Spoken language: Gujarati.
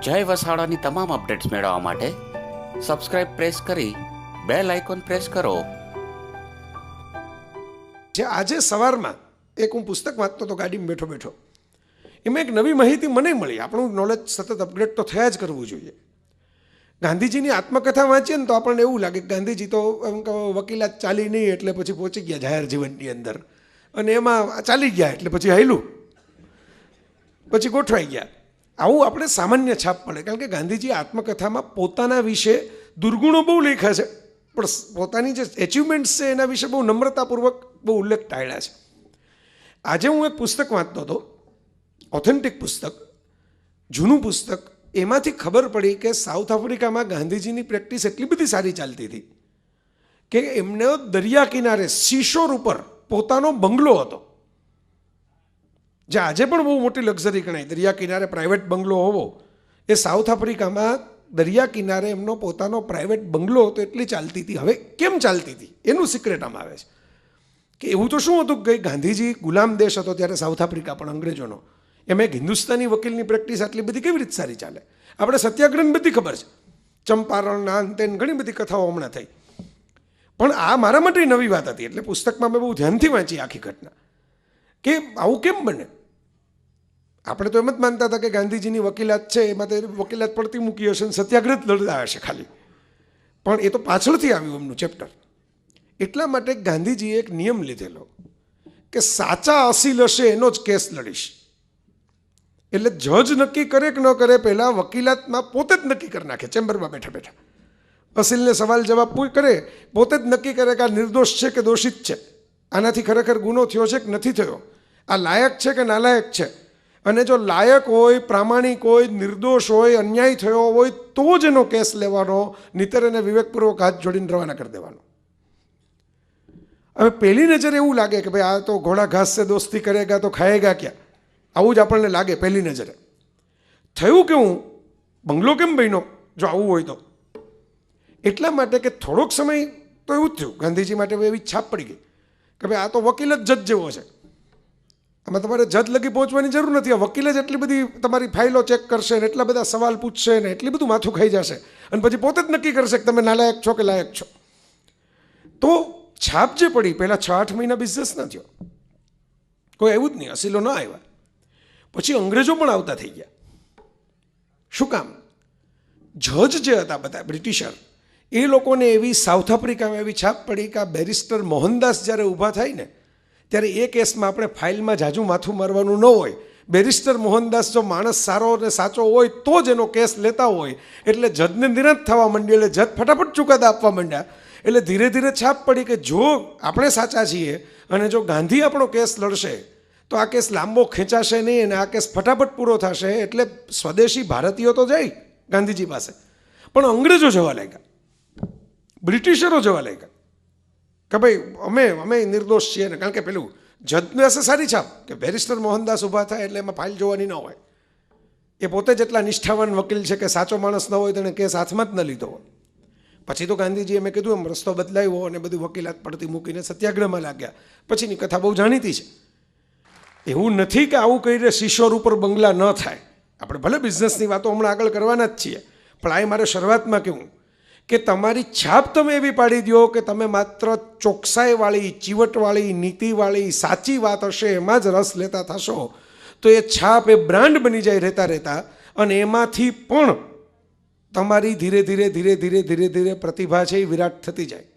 જય વસાવડાની તમામ અપડેટ્સ મેળવવા માટે સબસ્ક્રાઇબ પ્રેસ કરી બેલ આઇકોન પ્રેસ કરો. જે આજે સવારમાં એક હું પુસ્તક વાંચતો હતો ગાડીમાં બેઠો બેઠો, એમાં એક નવી માહિતી મને મળી. આપણું નોલેજ સતત અપગ્રેડ તો થયા જ કરવું જોઈએ. ગાંધીજીની આત્મકથા વાંચીએ ને તો આપણને એવું લાગે કે ગાંધીજી તો વકીલાત ચાલી નહીં એટલે પછી પહોંચી ગયા જાહેર જીવનની અંદર, અને એમાં ચાલી ગયા એટલે પછી હાયલું, પછી ગોઠવાઈ ગયા. આવું આપણે સામાન્ય છાપ પડે, કારણ કે ગાંધીજી આત્મકથામાં પોતાના વિશે દુર્ગુણો બહુ લખ્યા છે, પણ પોતાની જે એચિવમેન્ટ્સ છે એના વિશે બહુ નમ્રતાપૂર્વક બહુ ઉલ્લેખ ટાળ્યા છે. આજે હું એક પુસ્તક વાંચતો હતો, ઓથેન્ટિક પુસ્તક, જૂનું પુસ્તક. એમાંથી ખબર પડી કે સાઉથ આફ્રિકામાં ગાંધીજીની પ્રેક્ટિસ એટલી બધી સારી ચાલતી હતી કે એમને દરિયા કિનારે સીશોર ઉપર પોતાનો બંગલો હતો, જે આજે પણ બહુ મોટી લક્ઝરી ગણાય. દરિયા કિનારે પ્રાઇવેટ બંગલો હોવો એ સાઉથ આફ્રિકામાં દરિયા કિનારે એમનો પોતાનો પ્રાઇવેટ બંગલો હતો એટલી ચાલતી હતી. હવે કેમ ચાલતી હતી એનું સિક્રેટ આમ આવે છે કે એવું તો શું હતું કે ગાંધીજી ગુલામ દેશ હતો ત્યારે સાઉથ આફ્રિકા પણ અંગ્રેજોનો, એમ એક હિન્દુસ્તાની વકીલની પ્રેક્ટિસ આટલી બધી કેવી રીતે સારી ચાલે? આપણે સત્યાગ્રહની બધી ખબર છે, ચંપારણના અંતે ઘણી બધી કથાઓ હમણાં થઈ, પણ આ મારા માટે નવી વાત હતી. એટલે પુસ્તકમાં મેં બહુ ધ્યાનથી વાંચી આખી ઘટના કે આવું કેમ બને. આપણે તો એમ જ માનતા હતા કે ગાંધીજીની વકીલાત છે એમાં તો વકીલાત પડતી મૂકી હશે ને સત્યાગ્રહ જ લડતા હશે ખાલી, પણ એ તો પાછળથી આવ્યું એમનું ચેપ્ટર. એટલા માટે ગાંધીજીએ એક નિયમ લીધેલો કે સાચા અસીલ હશે એનો જ કેસ લડીશ. એટલે જજ નક્કી કરે કે ન કરે પહેલાં વકીલાતમાં પોતે જ નક્કી કરી નાખે, ચેમ્બરમાં બેઠા બેઠા અસીલને સવાલ જવાબ કરે, પોતે જ નક્કી કરે કે આ નિર્દોષ છે કે દોષિત છે, આનાથી ખરેખર ગુનો થયો છે કે નથી થયો, આ લાયક છે કે નાલાયક છે. અને જો લાયક હોય, પ્રામાણિક હોય, નિર્દોષ હોય, અન્યાય થયો હોય તો જ એનો કેસ લેવાનો, નહીંતર એને વિવેકપૂર્વક હાથ જોડીને રવાના કરી દેવાનો. હવે પહેલી નજરે એવું લાગે કે ભાઈ આ તો ઘોડા ઘાસ સે દોસ્તી કરેગા તો ખાએગા ક્યાં, આવું જ આપણને લાગે પહેલી નજરે. થયું કે હું બંગલો કેમ બન્યો જો આવું હોય તો? એટલા માટે કે થોડોક સમય તો એવું જ થયું, ગાંધીજી માટે એવી છાપ પડી ગઈ કે ભાઈ આ તો વકીલ જ જજ જેવો છે, આમાં તમારે જજ લગી પહોંચવાની જરૂર નથી. આ વકીલ જ એટલી બધી તમારી ફાઇલો ચેક કરશે ને એટલા બધા સવાલ પૂછશે ને એટલી બધું માથું ખાઈ જશે, અને પછી પોતે જ નક્કી કરશે કે તમે નાલાયક છો કે લાયક છો. તો છાપ જે પડી, પહેલાં 6-8 મહિના બિઝનેસ ન થયો, કોઈ આવ્યું જ નહીં, અસીલો ન આવ્યા. પછી અંગ્રેજો પણ આવતા થઈ ગયા. શું કામ? જજ જે હતા બધા બ્રિટિશર, એ લોકોને એવી સાઉથ આફ્રિકામાં એવી છાપ પડી કે આ બેરિસ્ટર મોહનદાસ જ્યારે ઊભા થાય ને ત્યારે એ કેસમાં આપણે ફાઇલમાં જાજુ માથું મારવાનું ન હોય. બેરિસ્ટર મોહનદાસ જો માણસ સારો અને સાચો હોય તો જ એનો કેસ લેતા હોય, એટલે જજને નિરાંત થવા માંડી, એટલે જજ ફટાફટ ચુકાદા આપવા માંડ્યા. એટલે ધીરે ધીરે છાપ પડી કે જો આપણે સાચા છીએ અને જો ગાંધી આપણો કેસ લડશે તો આ કેસ લાંબો ખેંચાશે નહીં અને આ કેસ ફટાફટ પૂરો થશે. એટલે સ્વદેશી ભારતીયો તો જાય ગાંધીજી પાસે, પણ અંગ્રેજો જવા લાગ્યા, બ્રિટિશરો જવા લાગ્યા કે ભાઈ અમે નિર્દોષ છીએ ને. કારણ કે પેલું જજને હશે સારી છાપ કે બેરિસ્ટર મોહનદાસ ઊભા થાય એટલે એમાં ફાઇલ જોવાની ન હોય, એ પોતે જ એટલા નિષ્ઠાવાન વકીલ છે કે સાચો માણસ ન હોય તેણે કેસ હાથમાં જ ન લીધો હોય. પછી તો ગાંધીજીએ મેં કીધું એમ રસ્તો બદલાવ્યો અને બધું વકીલાત પડતી મૂકીને સત્યાગ્રહમાં લાગ્યા. પછીની કથા બહુ જાણીતી છે. એવું નથી કે આવું કહીને શિશોર ઉપર બંગલા ન થાય. આપણે ભલે બિઝનેસની વાતો હમણાં આગળ કરવાના જ છીએ, પણ આ મારે શરૂઆતમાં કહેવું કે તમારી છાપ તમે એવી પાડી દો કે તમે માત્ર ચોકસાઈવાળી, ચીવટવાળી, નીતિવાળી, સાચી વાત હશે એમાં જ રસ લેતા થશો તો એ છાપ એ બ્રાન્ડ બની જાય રહેતા રહેતા, અને એમાંથી પણ તમારી ધીરે ધીરે ધીરે ધીરે ધીરે ધીરે પ્રતિભા છે એ વિરાટ થતી જાય.